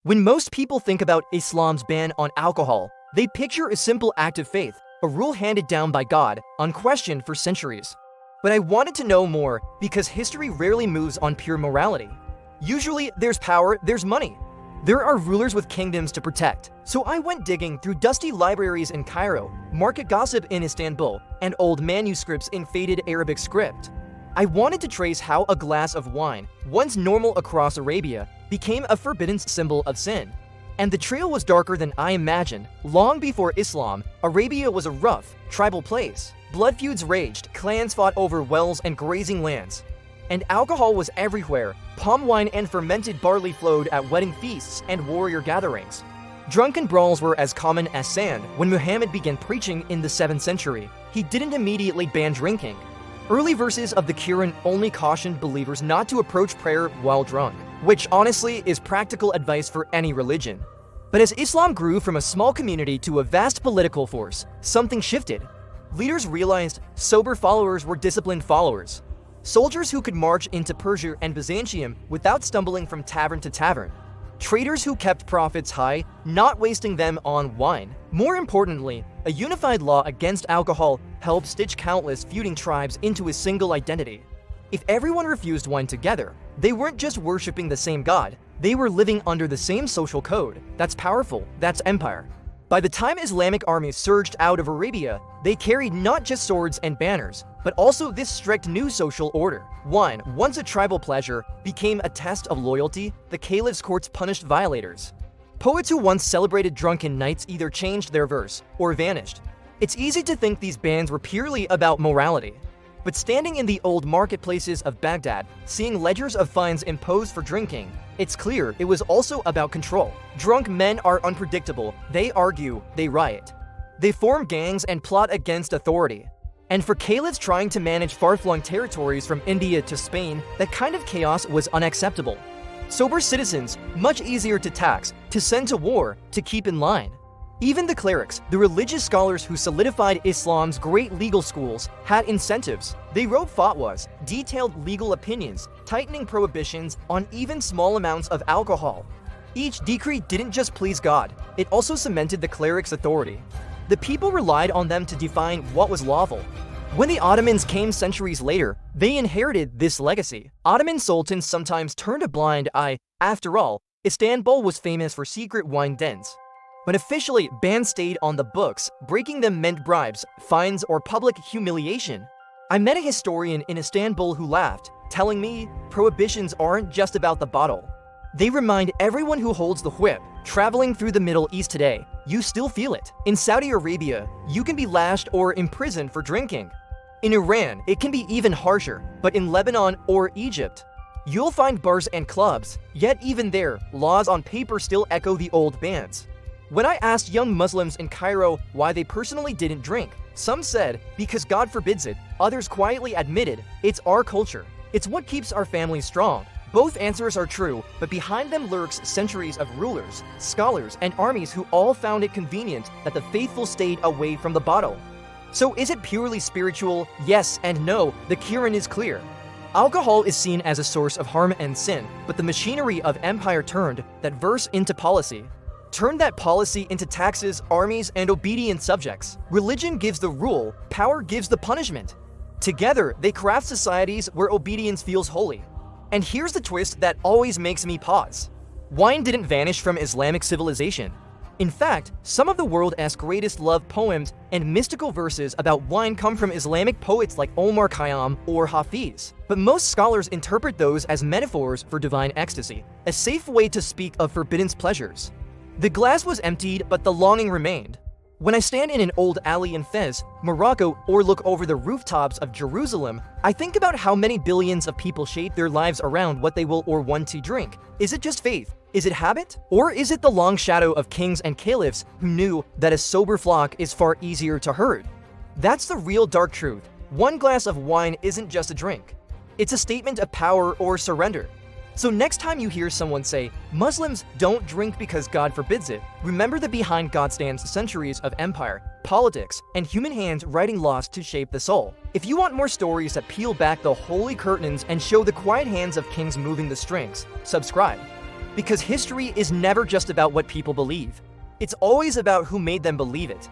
When most people think about Islam's ban on alcohol, they picture a simple act of faith, a rule handed down by God, unquestioned for centuries. But I wanted to know more because history rarely moves on pure morality. Usually, there's power, there's money. There are rulers with kingdoms to protect. So I went digging through dusty libraries in Cairo, market gossip in Istanbul, and old manuscripts in faded Arabic script. I wanted to trace how a glass of wine, once normal across Arabia, became a forbidden symbol of sin. And the trail was darker than I imagined. Long before Islam, Arabia was a rough, tribal place. Blood feuds raged, clans fought over wells and grazing lands. And alcohol was everywhere. Palm wine and fermented barley flowed at wedding feasts and warrior gatherings. Drunken brawls were as common as sand. When Muhammad began preaching in the 7th century, he didn't immediately ban drinking. Early verses of the Quran only cautioned believers not to approach prayer while drunk, which honestly is practical advice for any religion. But as Islam grew from a small community to a vast political force, something shifted. Leaders realized sober followers were disciplined followers. Soldiers who could march into Persia and Byzantium without stumbling from tavern to tavern. Traders who kept profits high, not wasting them on wine. More importantly, a unified law against alcohol helped stitch countless feuding tribes into a single identity. If everyone refused wine together, they weren't just worshipping the same god, they were living under the same social code. That's powerful, that's empire. By the time Islamic armies surged out of Arabia, they carried not just swords and banners, but also this strict new social order. Wine, once a tribal pleasure, became a test of loyalty. The caliph's courts punished violators. Poets who once celebrated drunken nights either changed their verse or vanished. It's easy to think these bans were purely about morality. But standing in the old marketplaces of Baghdad, seeing ledgers of fines imposed for drinking, it's clear it was also about control. Drunk men are unpredictable. They argue, they riot. They form gangs and plot against authority. And for caliphs trying to manage far-flung territories from India to Spain, that kind of chaos was unacceptable. Sober citizens, much easier to tax, to send to war, to keep in line. Even the clerics, the religious scholars who solidified Islam's great legal schools, had incentives. They wrote fatwas, detailed legal opinions, tightening prohibitions on even small amounts of alcohol. Each decree didn't just please God, it also cemented the clerics' authority. The people relied on them to define what was lawful. When the Ottomans came centuries later, they inherited this legacy. Ottoman sultans sometimes turned a blind eye. After all, Istanbul was famous for secret wine dens. But officially, bans stayed on the books. Breaking them meant bribes, fines, or public humiliation. I met a historian in Istanbul who laughed, telling me prohibitions aren't just about the bottle. They remind everyone who holds the whip. Traveling through the Middle East today, you still feel it. In Saudi Arabia, you can be lashed or imprisoned for drinking. In Iran, it can be even harsher, but in Lebanon or Egypt, you'll find bars and clubs. Yet even there, laws on paper still echo the old bans. When I asked young Muslims in Cairo why they personally didn't drink, some said, because God forbids it. Others quietly admitted, it's our culture. It's what keeps our families strong. Both answers are true, but behind them lurks centuries of rulers, scholars, and armies who all found it convenient that the faithful stayed away from the bottle. So is it purely spiritual? Yes and no. The Quran is clear. Alcohol is seen as a source of harm and sin, but the machinery of empire turned that verse into policy. Turned that policy into taxes, armies, and obedient subjects. Religion gives the rule, power gives the punishment. Together, they craft societies where obedience feels holy. And here's the twist that always makes me pause. Wine didn't vanish from Islamic civilization. In fact, some of the world's greatest love poems and mystical verses about wine come from Islamic poets like Omar Khayyam or Hafiz. But most scholars interpret those as metaphors for divine ecstasy, a safe way to speak of forbidden pleasures. The glass was emptied, but the longing remained. When I stand in an old alley in Fez, Morocco, or look over the rooftops of Jerusalem, I think about how many billions of people shape their lives around what they will or want to drink. Is it just faith? Is it habit? Or is it the long shadow of kings and caliphs who knew that a sober flock is far easier to herd? That's the real dark truth. One glass of wine isn't just a drink. It's a statement of power or surrender. So next time you hear someone say, Muslims don't drink because God forbids it, remember that behind God stands centuries of empire, politics, and human hands writing laws to shape the soul. If you want more stories that peel back the holy curtains and show the quiet hands of kings moving the strings, subscribe. Because history is never just about what people believe. It's always about who made them believe it.